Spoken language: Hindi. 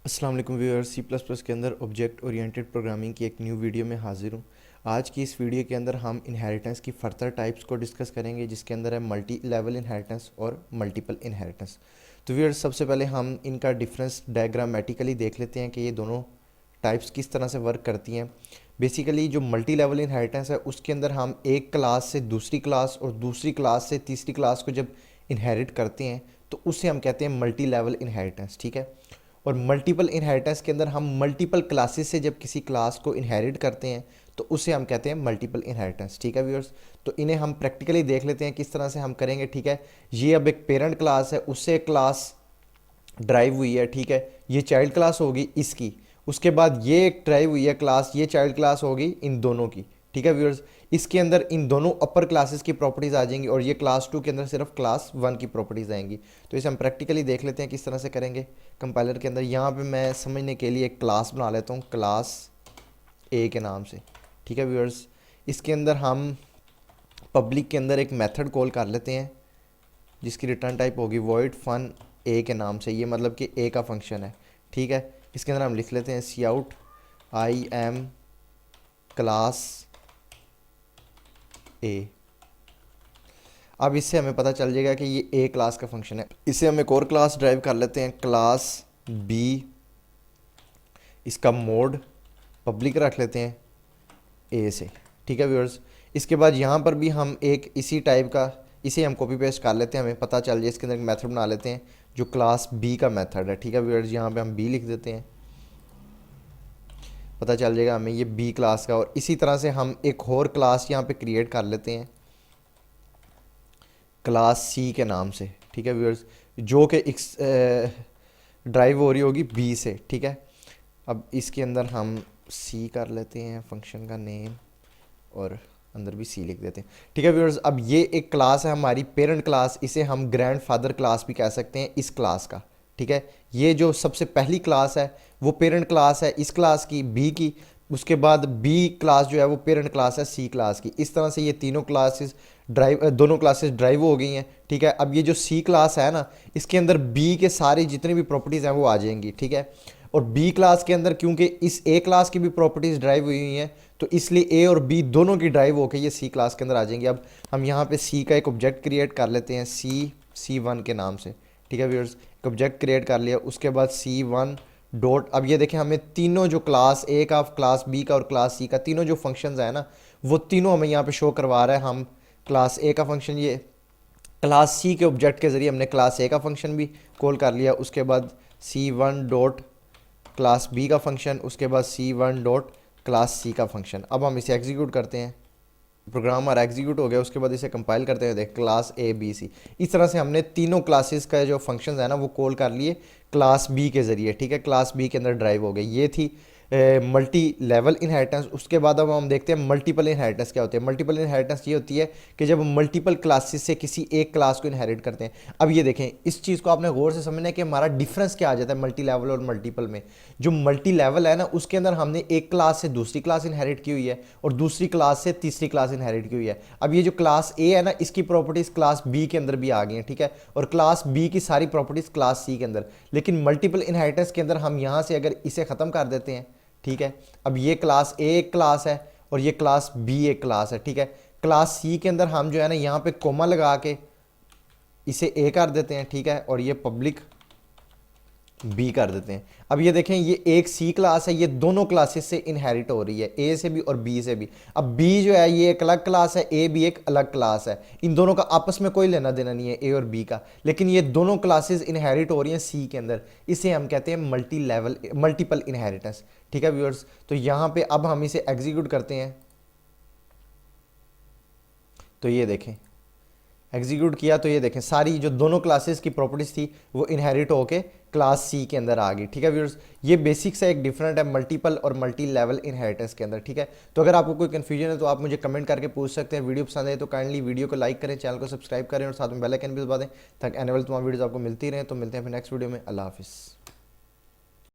अस्सलाम वालेकुम व्यूअर्स, सी प्लस प्लस के अंदर ऑब्जेक्ट ओरिएंटेड प्रोग्रामिंग की एक न्यू वीडियो में हाजिर हूँ। आज की इस वीडियो के अंदर हम इनहेरिटेंस की फर्दर टाइप्स को डिस्कस करेंगे, जिसके अंदर है मल्टी लेवल इनहेरिटेंस और मल्टीपल इनहेरिटेंस। तो व्यूअर्स, सबसे पहले हम इनका डिफरेंस डायग्रामेटिकली देख लेते हैं कि ये दोनों टाइप्स किस तरह से वर्क करती हैं। बेसिकली जो मल्टी लेवल इनहेरिटेंस है उसके अंदर हम एक क्लास से दूसरी क्लास और दूसरी क्लास से तीसरी क्लास को जब इनहेरिट करते हैं तो उसे हम कहते हैं मल्टी लेवल इनहेरिटेंस, ठीक है। और मल्टीपल इनहेरिटेंस के अंदर हम मल्टीपल क्लासेस से जब किसी क्लास को इनहेरिट करते हैं तो उसे हम कहते हैं मल्टीपल इनहेरिटेंस, ठीक है व्यूअर्स। तो इन्हें हम प्रैक्टिकली देख लेते हैं किस तरह से हम करेंगे, ठीक है। ये अब एक पेरेंट क्लास है, उससे क्लास ड्राइव हुई है, ठीक है। ये चाइल्ड क्लास होगी इसकी, उसके बाद ये एक ड्राइव हुई है क्लास, ये चाइल्ड क्लास होगी इन दोनों की, ठीक है व्यूअर्स। इसके अंदर इन दोनों अपर क्लासेस की प्रॉपर्टीज़ आ जाएंगी और ये क्लास 2 के अंदर सिर्फ क्लास 1 की प्रॉपर्टीज़ आएंगी। तो इसे हम प्रैक्टिकली देख लेते हैं किस तरह से करेंगे कंपाइलर के अंदर। यहाँ पे मैं समझने के लिए एक क्लास बना लेता हूँ, क्लास ए के नाम से, ठीक है व्यूअर्स। इसके अंदर हम पब्लिक के अंदर एक मेथड कॉल कर लेते हैं जिसकी रिटर्न टाइप होगी वॉइड फन ए के नाम से। ये मतलब कि ए का फंक्शन है, ठीक है। इसके अंदर हम लिख लेते हैं C out I am class A. अब इससे हमें पता चल जाएगा कि ये ए क्लास का फंक्शन है। इसे हम एक और क्लास ड्राइव कर लेते हैं, क्लास बी। इसका मोड पब्लिक रख लेते हैं ए से, ठीक है व्यूअर्स। इसके बाद यहाँ पर भी हम एक इसी टाइप का, इसे हम कॉपी पेस्ट कर लेते हैं, हमें पता चल जाए। इसके अंदर एक मेथड बना लेते हैं जो क्लास बी का मेथड है, ठीक है व्यूअर्स। यहाँ पे हम बी लिख देते हैं, पता चल जाएगा हमें ये बी क्लास का। और इसी तरह से हम एक और क्लास यहाँ पे क्रिएट कर लेते हैं क्लास सी के नाम से, ठीक है व्यूअर्स, जो कि ड्राइव हो रही होगी बी से, ठीक है। अब इसके अंदर हम सी कर लेते हैं फंक्शन का नेम और अंदर भी सी लिख देते हैं, ठीक है व्यूअर्स। अब ये एक क्लास है हमारी पेरेंट क्लास, इसे हम ग्रैंडफादर क्लास भी कह सकते हैं इस क्लास का, ठीक है। ये जो सबसे पहली क्लास है वो पेरेंट क्लास है इस क्लास की बी की, उसके बाद बी क्लास जो है वो पेरेंट क्लास है सी क्लास की। इस तरह से ये तीनों क्लासेस दोनों क्लासेस ड्राइव हो गई हैं, ठीक है। अब ये जो सी क्लास है ना, इसके अंदर बी के सारे जितनी भी प्रॉपर्टीज़ हैं वो आ जाएंगी, ठीक है। और बी क्लास के अंदर क्योंकि इस ए क्लास की भी प्रॉपर्टीज़ ड्राइव हुई हुई हैं तो इसलिए ए और बी दोनों की ड्राइव होकर ये सी क्लास के अंदर आ जाएंगी। अब हम यहाँ पे सी का एक ऑब्जेक्ट क्रिएट कर लेते हैं सी1 के नाम से, ठीक है व्यूअर्स। एक ऑब्जेक्ट क्रिएट कर लिया, उसके बाद सी1 डॉट। अब ये देखें हमें तीनों जो क्लास ए का, क्लास बी का और क्लास सी का, तीनों जो फंक्शंस है ना वो तीनों हमें यहाँ पे शो करवा रहा है। हम क्लास ए का फंक्शन, ये क्लास सी के ऑब्जेक्ट के ज़रिए हमने क्लास ए का फंक्शन भी कॉल कर लिया, उसके बाद सी1 डॉट क्लास बी का फंक्शन, उसके बाद सी1 डॉट क्लास सी का फंक्शन। अब हम इसे एग्जीक्यूट करते हैं, प्रोग्राम हमारा एग्जीक्यूट हो गया। उसके बाद इसे कंपाइल करते हैं, देख क्लास ए बी सी। इस तरह से हमने तीनों क्लासेस का जो फंक्शंस है ना वो कॉल कर लिए क्लास बी के ज़रिए, ठीक है। क्लास बी के अंदर ड्राइव हो गई। ये थी मल्टी लेवल इनहेरिटेंस। उसके बाद अब हम देखते हैं मल्टीपल इनहेरिटेंस क्या होती है। मल्टीपल इनहेरिटेंस ये होती है कि जब हम मल्टीपल क्लासेस से किसी एक क्लास को इनहेरिट करते हैं। अब ये देखें, इस चीज़ को आपने गौर से समझना है कि हमारा डिफरेंस क्या आ जाता है मल्टी लेवल और मल्टीपल में। जो मल्टी लेवल है ना उसके अंदर हमने एक क्लास से दूसरी क्लास इनहेरिट की हुई है और दूसरी क्लास से तीसरी क्लास इनहेरिट की हुई है। अब ये जो क्लास ए है ना इसकी प्रॉपर्टीज़ क्लास बी के अंदर भी आ गई हैं, ठीक है। और क्लास बी की सारी प्रॉपर्टीज़ क्लास सी के अंदर। लेकिन मल्टीपल इनहेरिटेंस के अंदर हम यहाँ से अगर इसे ख़त्म कर देते हैं, ठीक है। अब ये क्लास ए एक क्लास है और ये क्लास बी एक क्लास है, ठीक है। क्लास सी के अंदर हम जो है ना यहाँ पे कोमा लगा के इसे ए कर देते हैं, ठीक है। और ये पब्लिक बी कर देते हैं। अब ये देखें, ये एक सी क्लास है, ये दोनों क्लासेस से इनहेरिट हो रही है, ए से भी और बी से भी। अब बी जो है ये एक अलग क्लास है, ए भी एक अलग क्लास है। इन दोनों का आपस में कोई लेना देना नहीं है ए और बी का, लेकिन ये दोनों क्लासेस इनहेरिट हो रही हैं सी के अंदर। इसे हम कहते हैं मल्टीपल इनहेरिटेंस, ठीक है व्यूअर्स। तो यहाँ पे अब हम इसे एग्जीक्यूट करते हैं तो ये देखें एग्जीक्यूट किया तो ये देखें सारी जो दोनों क्लासेस की प्रॉपर्टीज थी वो इनहेरिट होके क्लास सी के अंदर आ गई, ठीक है व्यूअर्स। ये बेसिक सा एक डिफरेंट है मल्टीपल और मल्टी लेवल इनहेरिटेंस के अंदर, ठीक है। तो अगर आपको कोई कन्फ्यूजन है तो आप मुझे कमेंट करके पूछ सकते हैं। वीडियो पसंद है तो काइंडली वीडियो को लाइक करें, चैनल को सब्सक्राइब करें और साथ में बेल आइकन भी दबा दें ताकि आने वाली तमाम वीडियोस आपको मिलती रहें। तो मिलते हैं फिर नेक्स्ट वीडियो में। अल्लाह हाफिज़।